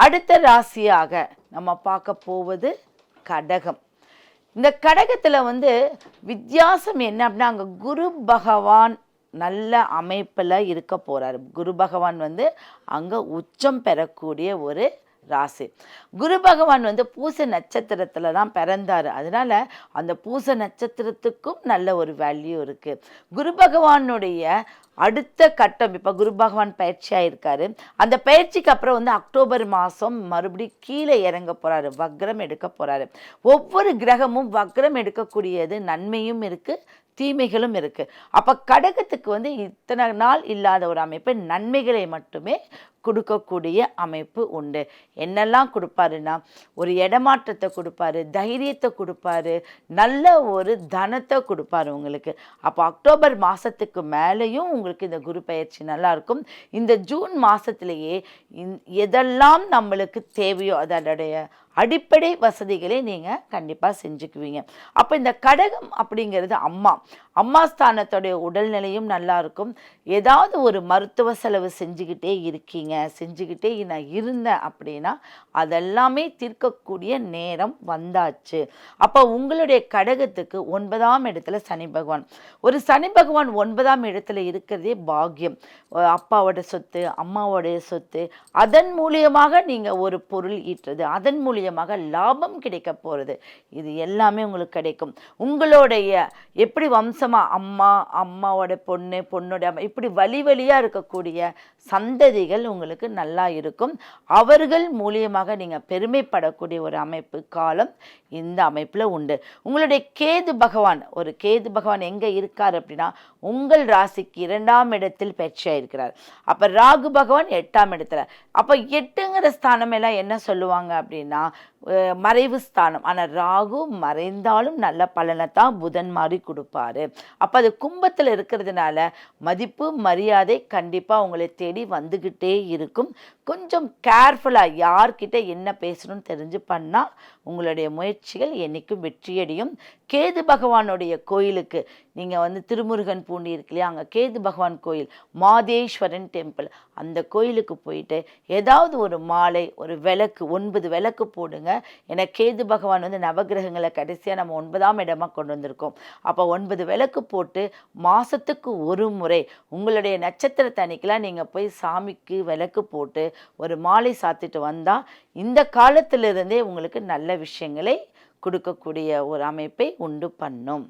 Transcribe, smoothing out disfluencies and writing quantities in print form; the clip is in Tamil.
அடுத்த ராசியாக நம்ம பார்க்க போவது கடகம். இந்த கடகத்தில் வித்தியாசம் என்ன அப்படின்னா, அங்கே குரு பகவான் நல்ல அமைப்பில் இருக்க போகிறாரு. குரு பகவான் அங்கே உச்சம் பெறக்கூடிய ஒரு ராசி. குரு பகவான் பூச நட்சத்திரத்தில் தான் பிறந்தார். அதனால அந்த பூச நட்சத்திரத்துக்கும் நல்ல ஒரு வேல்யூ இருக்குது. குரு பகவானுடைய அடுத்த கட்டம், இப்போ குரு பகவான் பயிற்சியாக இருக்காரு. அந்த பயிற்சிக்கு அப்புறம் அக்டோபர் மாதம் மறுபடியும் கீழே இறங்க போகிறாரு, வக்ரம் எடுக்க போகிறாரு. ஒவ்வொரு கிரகமும் வக்ரம் எடுக்கக்கூடியது நன்மையும் இருக்குது, தீமைகளும் இருக்குது. அப்போ கடகத்துக்கு இத்தனை நாள் இல்லாத ஒரு அமைப்பு, நன்மைகளை மட்டுமே கொடுக்கக்கூடிய அமைப்பு உண்டு. என்னெல்லாம் கொடுப்பாருன்னா, ஒரு இடமாற்றத்தை கொடுப்பாரு, தைரியத்தை கொடுப்பாரு, நல்ல ஒரு தனத்தை கொடுப்பாரு உங்களுக்கு. அப்போ அக்டோபர் மாதத்துக்கு மேலேயும் உங்களுக்கு இந்த குரு பயிற்சி நல்லாயிருக்கும். இந்த ஜூன் மாதத்துலேயே எதெல்லாம் நம்மளுக்கு தேவையோ அதனுடைய அடிப்படை வசதிகளை நீங்கள் கண்டிப்பாக செஞ்சுக்குவீங்க. அப்போ இந்த கடகம் அப்படிங்கிறது அம்மா ஸ்தானத்துடைய உடல்நிலையும் நல்லா இருக்கும். ஏதாவது ஒரு மருத்துவ செலவு செஞ்சுக்கிட்டே நான் இருந்தேன் அப்படின்னா அதெல்லாமே தீர்க்கக்கூடிய நேரம் வந்தாச்சு. அப்போ உங்களுடைய கடகத்துக்கு 9ஆம் இடத்துல சனி பகவான். ஒரு சனி பகவான் 9ஆம் இடத்துல இருக்கிறதே பாக்கியம். அப்பாவோட சொத்து, அம்மாவோடைய சொத்து, அதன் மூலியமாக நீங்கள் ஒரு பொருள் ஈட்டுறது, அதன் மூலியமாக லாபம் கிடைக்க போகிறது, இது எல்லாமே உங்களுக்கு கிடைக்கும். உங்களுடைய எப்படி வம்சமாக அம்மாவோட பொண்ணோட அம்மா, இப்படி வழியாக இருக்கக்கூடிய சந்ததிகள் உங்களுக்கு நல்லா இருக்கும். அவர்கள் மூலியமாக நீங்கள் பெருமைப்படக்கூடிய ஒரு அமைப்பு காலம் இந்த அமைப்பில் உண்டு. உங்களுடைய கேது பகவான் எங்கே இருக்கார் அப்படின்னா, உங்கள் ராசிக்கு 2ஆம் இடத்தில் பயிற்சியாக இருக்கிறார். அப்போ ராகு பகவான் 8ஆம் இடத்துல. அப்போ 8ங்கிற ஸ்தானம் எல்லாம் என்ன சொல்லுவாங்க அப்படின்னா, மறைவு ஸ்தானம். ஆனால் ராகு மறைந்தாலும் நல்ல பலனை தான் புதன் மாதிரி கொடுப்பாரு. அப்போ அது கும்பத்தில் இருக்கிறதுனால மதிப்பு மரியாதை கண்டிப்பாக உங்களை தேடி வந்துக்கிட்டே இருக்கும். கொஞ்சம் கேர்ஃபுல்லாக யார்கிட்ட என்ன பேசணும்னு தெரிஞ்சு பண்ணால் உங்களுடைய முயற்சிகள் என்றைக்கும் வெற்றியடையும். கேது பகவானுடைய கோயிலுக்கு நீங்கள் திருமுருகன் பூண்டி இருக்கு இல்லையா, அங்கே கேது பகவான் கோயில், மாதேஸ்வரன் டெம்பிள், அந்த கோயிலுக்கு போயிட்டு ஏதாவது ஒரு மாலை, ஒரு விளக்கு, 9 விளக்கு போடுங்க. ஏன்னா கேது பகவான் நவகிரகங்களை கடைசியாக நம்ம 9ஆம் இடமாக கொண்டு வந்திருக்கோம். அப்போ 9 விளக்கு போட்டு மாதத்துக்கு ஒரு முறை உங்களுடைய நட்சத்திரத்தை அன்னைக்கெல்லாம் நீங்கள் போய் சாமிக்கு விளக்கு போட்டு ஒரு மாலை சாத்திட்டு வந்தால் இந்த காலத்திலிருந்தே உங்களுக்கு நல்ல விஷயங்களை கொடுக்கக்கூடிய ஒரு அமைப்பை உண்டு பண்ணும்.